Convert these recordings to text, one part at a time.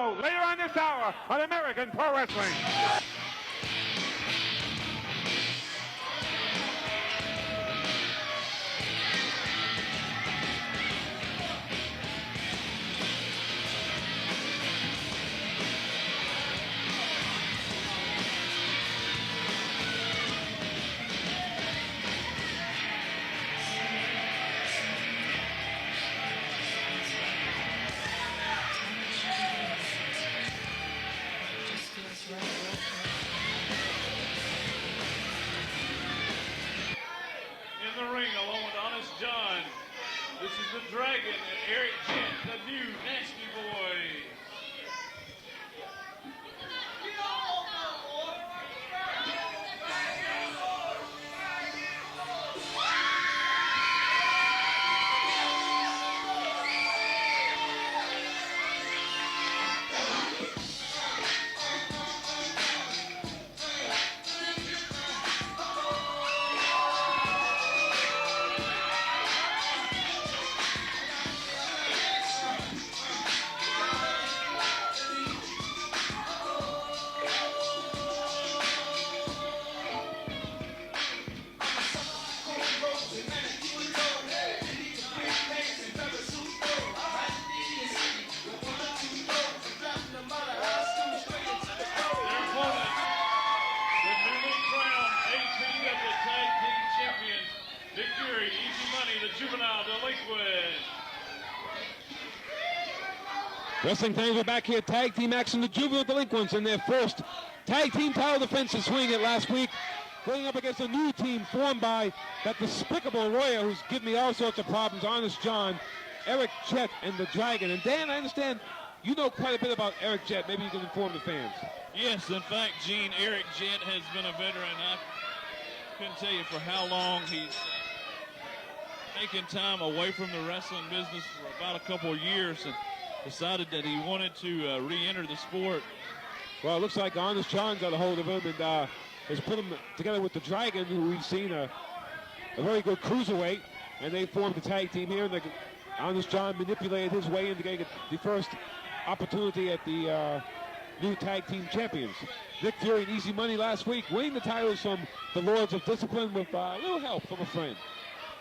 show later on this hour on American Pro Wrestling. This is the Dragon and Eric Jett, the new Nasty Boy. Juvenile delinquents. Wrestling fans, we're back here, tag team action. The Juvenile Delinquents in their first tag team title defense to swing it last week, going up against a new team formed by that despicable lawyer who's given me all sorts of problems, Honest John, Eric Jett, and the Dragon. And Dan, I understand you know quite a bit about Eric Jett. Maybe you can inform the fans. Yes, in fact, Gene, Eric Jett has been a veteran. I couldn't tell you for how long he's taken time away from the wrestling business for about a couple of years and decided that he wanted to re-enter the sport. Well, it looks like Honest John got a hold of him and has put him together with the Dragon, who we've seen a very good cruiserweight, and they formed a tag team here. And Honest John manipulated his way into getting the first opportunity at the new tag team champions. Nick Fury and Easy Money last week winning the titles from the Lords of Discipline with a little help from a friend.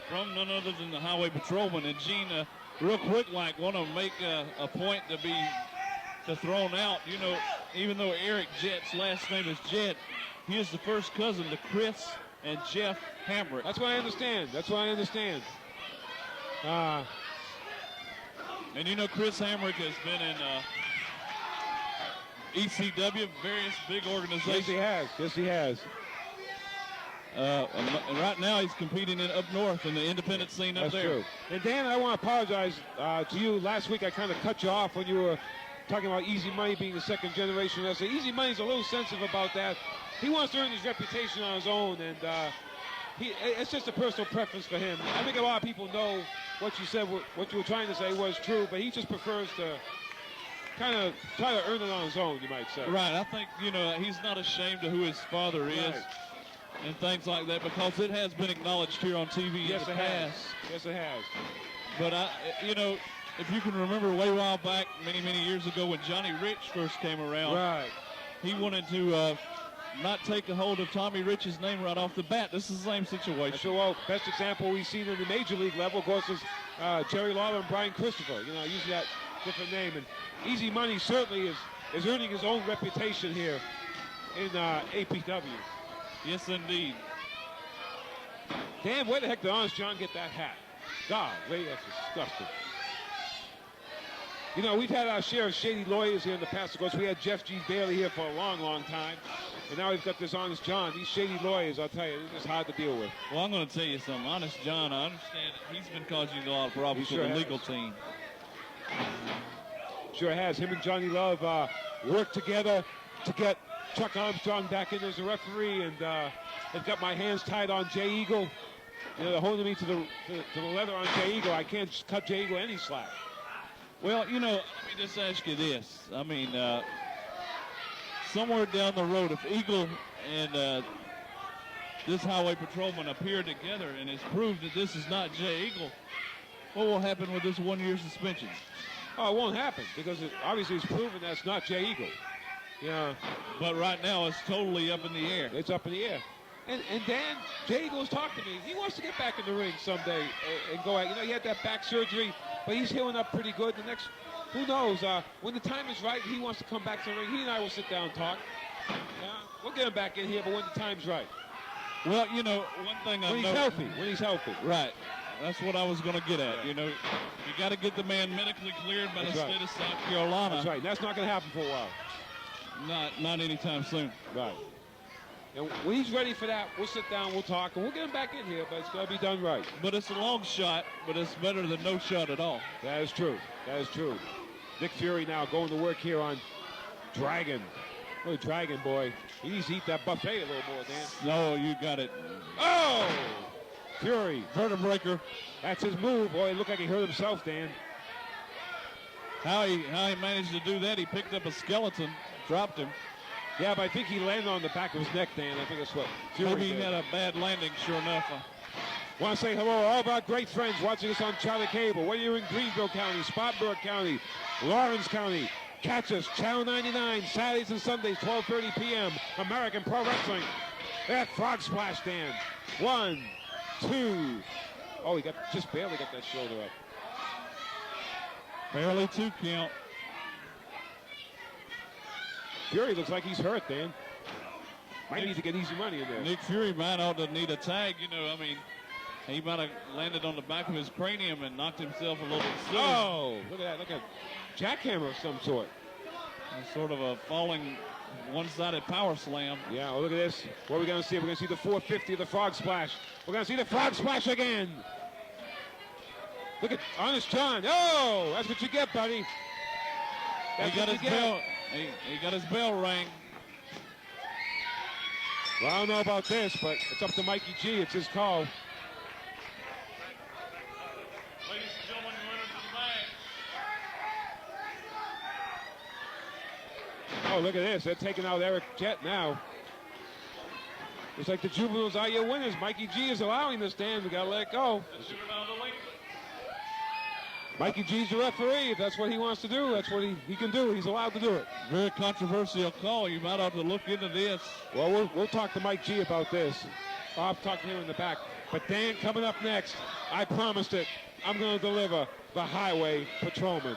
From none other than the Highway Patrolman. And Gene, real quick, want to make a point to thrown out. You know, even though Eric Jett's last name is Jett, he is the first cousin to Chris and Jeff Hamrick. That's what I understand. And you know, Chris Hamrick has been in ECW, various big organizations. Yes, he has. And right now he's competing up north in the independent scene up there. That's true. And Dan, I want to apologize to you. Last week I kind of cut you off when you were talking about Easy Money being the second generation wrestler. Easy Money's a little sensitive about that. He wants to earn his reputation on his own, and it's just a personal preference for him. I think a lot of people know what you said, what you were trying to say was true, but he just prefers to kind of try to earn it on his own, you might say. Right. I think, you know, he's not ashamed of who his father is. Right. And things like that, because it has been acknowledged here on TV in the past. Yes, it has. But, you know, if you can remember way while back, many, many years ago when Johnny Rich first came around, right, he wanted to not take a hold of Tommy Rich's name right off the bat. This is the same situation. So, well, best example we've seen in the Major League level, of course, is Jerry Lawler and Brian Christopher, you know, using that different name. And Easy Money certainly is earning his own reputation here in APW. Yes, indeed. Dan, where the heck did Honest John get that hat? God, that's disgusting. You know, we've had our share of shady lawyers here in the past. Of course, we had Jeff G. Bailey here for a long, long time. And now we've got this Honest John. These shady lawyers, I'll tell you, they're just hard to deal with. Well, I'm going to tell you something. Honest John, I understand that he's been causing a lot of problems with the legal team. Sure has. Him and Johnny Love worked together to get Chuck Armstrong back in as a referee, and they've got my hands tied on Jay Eagle. You know, they're holding me to the leather on Jay Eagle. I can't cut Jay Eagle any slack. Well, you know, let me just ask you this. I mean, somewhere down the road, if Eagle and this Highway Patrolman appear together and it's proved that this is not Jay Eagle, what will happen with this 1-year suspension? Oh, it won't happen because obviously it's proven that's not Jay Eagle. Yeah. But right now it's totally up in the air. It's up in the air. And Dan, Jay Eagle's talked to me. He wants to get back in the ring someday and go out. You know, he had that back surgery, but he's healing up pretty good. Who knows? When the time is right, he wants to come back to the ring. He and I will sit down and talk. We'll get him back in here, but when the time's right. Well, you know, one thing I know. When he's healthy. Right. That's what I was going to get at. You know, you got to get the man medically cleared by the state of South Carolina. That's right. That's not going to happen for a while. Not anytime soon. Right. And when he's ready for that, we'll sit down, we'll talk, and we'll get him back in here, but it's got to be done right. But it's a long shot, but it's better than no shot at all. That is true. That is true. Nick Fury now going to work here on Dragon. Look at Dragon, boy. He needs to eat that buffet a little more, Dan. No, you got it. Oh! Fury. Vertebreaker. That's his move. Boy, it looked like he hurt himself, Dan. How he managed to do that, he picked up a skeleton, dropped him. Yeah, but I think he landed on the back of his neck, Dan. I think that's what Fury Maybe he did. had a bad landing, sure enough. Want to say hello to all of our great friends watching us on Charlie Cable. Whether you're in Greenville County, Spartanburg County, Lawrence County, catch us Channel 99 Saturdays and Sundays, 12:30 p.m. American Pro Wrestling. That frog splash, Dan. 1, 2. Oh, he just barely got that shoulder up. Barely 2 count. Fury looks like he's hurt, Dan. Might need to get easy money in there. Nick Fury might ought to need a tag. You know, I mean, he might have landed on the back of his cranium and knocked himself a little silly. Oh, look at that. Look at jackhammer of some sort. Sort of a falling one-sided power slam. Yeah, well, look at this. What are we going to see? We're going to see the 450 of the frog splash. We're going to see the frog splash again. Look at Honest John. Oh, that's what you get, buddy. That's He got what his you get. bell. He got his bell rang. Well, I don't know about this, but it's up to Mikey G. It's his call. Ladies and gentlemen, winners of the match. Oh, look at this. They're taking out Eric Jett now. Looks like the juveniles are your winners. Mikey G is allowing this, Dan. We got to let it go. Mikey G's the referee. If that's what he wants to do, that's what he can do. He's allowed to do it. Very controversial call. You might have to look into this. Well, we'll talk to Mike G about this. I'll talk to him in the back. But Dan, coming up next, I promised it. I'm going to deliver the Highway Patrolman.